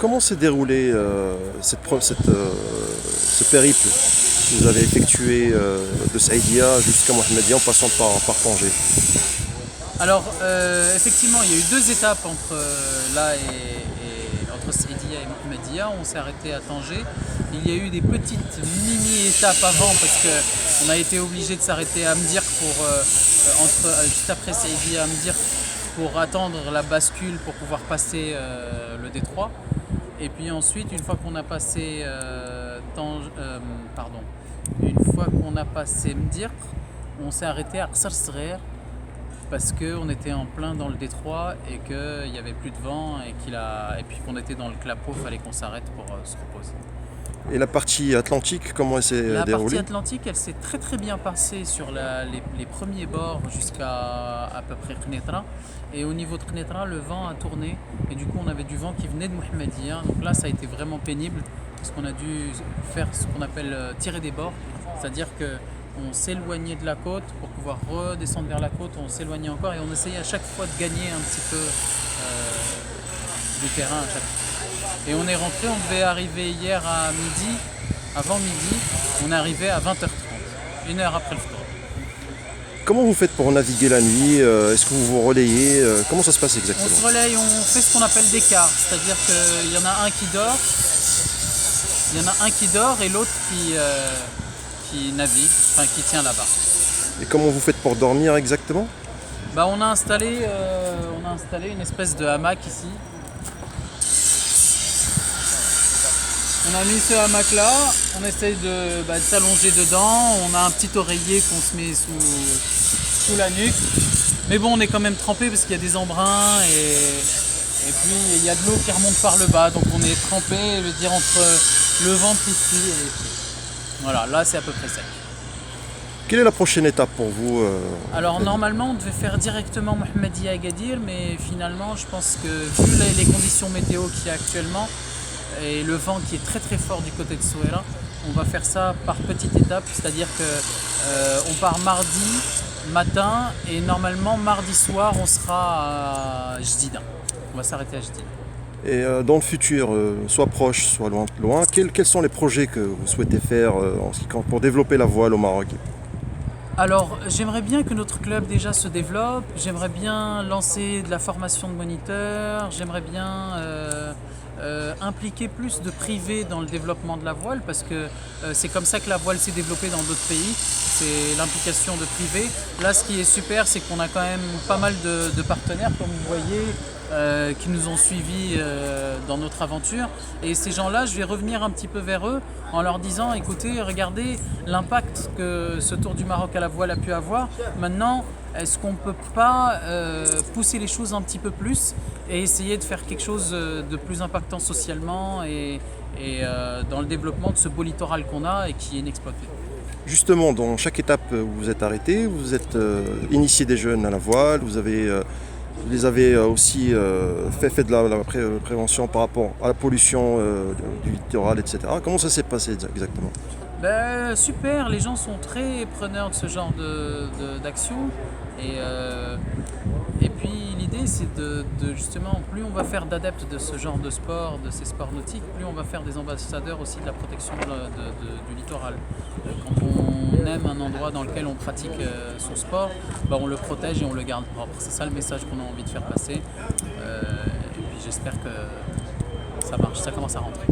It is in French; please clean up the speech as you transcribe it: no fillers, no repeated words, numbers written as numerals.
comment s'est déroulé ce périple que vous avez effectué de Saïdia jusqu'à Mohammedia en passant par Tanger? Alors, effectivement, il y a eu deux étapes entre là entre Saïdia et Mohammedia. On s'est arrêté à Tanger. Il y a eu des petites mini-étapes avant parce qu'on a été obligé de s'arrêter à Mdir juste après Saïdia à Mdir pour attendre la bascule pour pouvoir passer le détroit. Et puis ensuite, une fois qu'on a passé Mdir, on s'est arrêté à Qsar Sgher parce qu'on était en plein dans le détroit et qu'il n'y avait plus de vent et puis qu'on était dans le clapot, il fallait qu'on s'arrête pour se reposer. Et la partie atlantique, comment elle s'est déroulée? La partie atlantique, elle s'est très très bien passée sur les premiers bords jusqu'à à peu près Qnetra. Et au niveau de Qnetra, le vent a tourné et du coup on avait du vent qui venait de Mohammedia. Donc là ça a été vraiment pénible parce qu'on a dû faire ce qu'on appelle tirer des bords, c'est-à-dire qu'on s'éloignait de la côte pour pouvoir redescendre vers la côte, on s'éloignait encore et on essayait à chaque fois de gagner un petit peu du terrain à chaque fois. Et on est rentré, on devait arriver hier à midi, avant midi, on est arrivé à 20h30, une heure après le tour. Comment vous faites pour naviguer la nuit? Est-ce que vous vous relayez? Comment ça se passe exactement? On se relaye, on fait ce qu'on appelle des quarts, c'est-à-dire qu'il y en a un qui dort, et l'autre qui navigue, enfin qui tient là-bas. Et comment vous faites pour dormir exactement? On a installé une espèce de hamac ici. On a mis ce hamac là, on essaye de s'allonger dedans, on a un petit oreiller qu'on se met sous la nuque. Mais bon, on est quand même trempé parce qu'il y a des embruns et puis il y a de l'eau qui remonte par le bas, donc on est trempé, je veux dire, entre le ventre ici et les pieds. Voilà, là c'est à peu près sec. Quelle est la prochaine étape pour vous? Alors normalement on devait faire directement Mohammedia Agadir, mais finalement je pense que vu les conditions météo qu'il y a actuellement, et le vent qui est très très fort du côté de Souera, on va faire ça par petites étapes, c'est-à-dire que on part mardi matin et normalement mardi soir on sera à Jdida. On va s'arrêter à Jdida. Et dans le futur, soit proche, soit loin, quels sont les projets que vous souhaitez faire pour développer la voile au Maroc? Alors, j'aimerais bien que notre club déjà se développe, j'aimerais bien lancer de la formation de moniteurs, j'aimerais bien impliquer plus de privés dans le développement de la voile parce que c'est comme ça que la voile s'est développée dans d'autres pays, c'est l'implication de privés. Là, ce qui est super, c'est qu'on a quand même pas mal de partenaires, comme vous voyez, qui nous ont suivis dans notre aventure. Et ces gens-là, je vais revenir un petit peu vers eux en leur disant, écoutez, regardez l'impact que ce Tour du Maroc à la voile a pu avoir. Maintenant, est-ce qu'on ne peut pas pousser les choses un petit peu plus et essayer de faire quelque chose de plus impactant socialement et dans le développement de ce beau littoral qu'on a et qui est inexploité. Justement, dans chaque étape où vous êtes arrêté, vous êtes initié des jeunes à la voile, vous les avez aussi fait de la prévention par rapport à la pollution du littoral, etc. Comment ça s'est passé exactement? Super, les gens sont très preneurs de ce genre d'action et puis l'idée c'est de justement, plus on va faire d'adeptes de ce genre de sport, de ces sports nautiques, plus on va faire des ambassadeurs aussi de la protection du littoral. Quand on aime un endroit dans lequel on pratique son sport, on le protège et on le garde propre. C'est ça le message qu'on a envie de faire passer et puis j'espère que ça marche, ça commence à rentrer.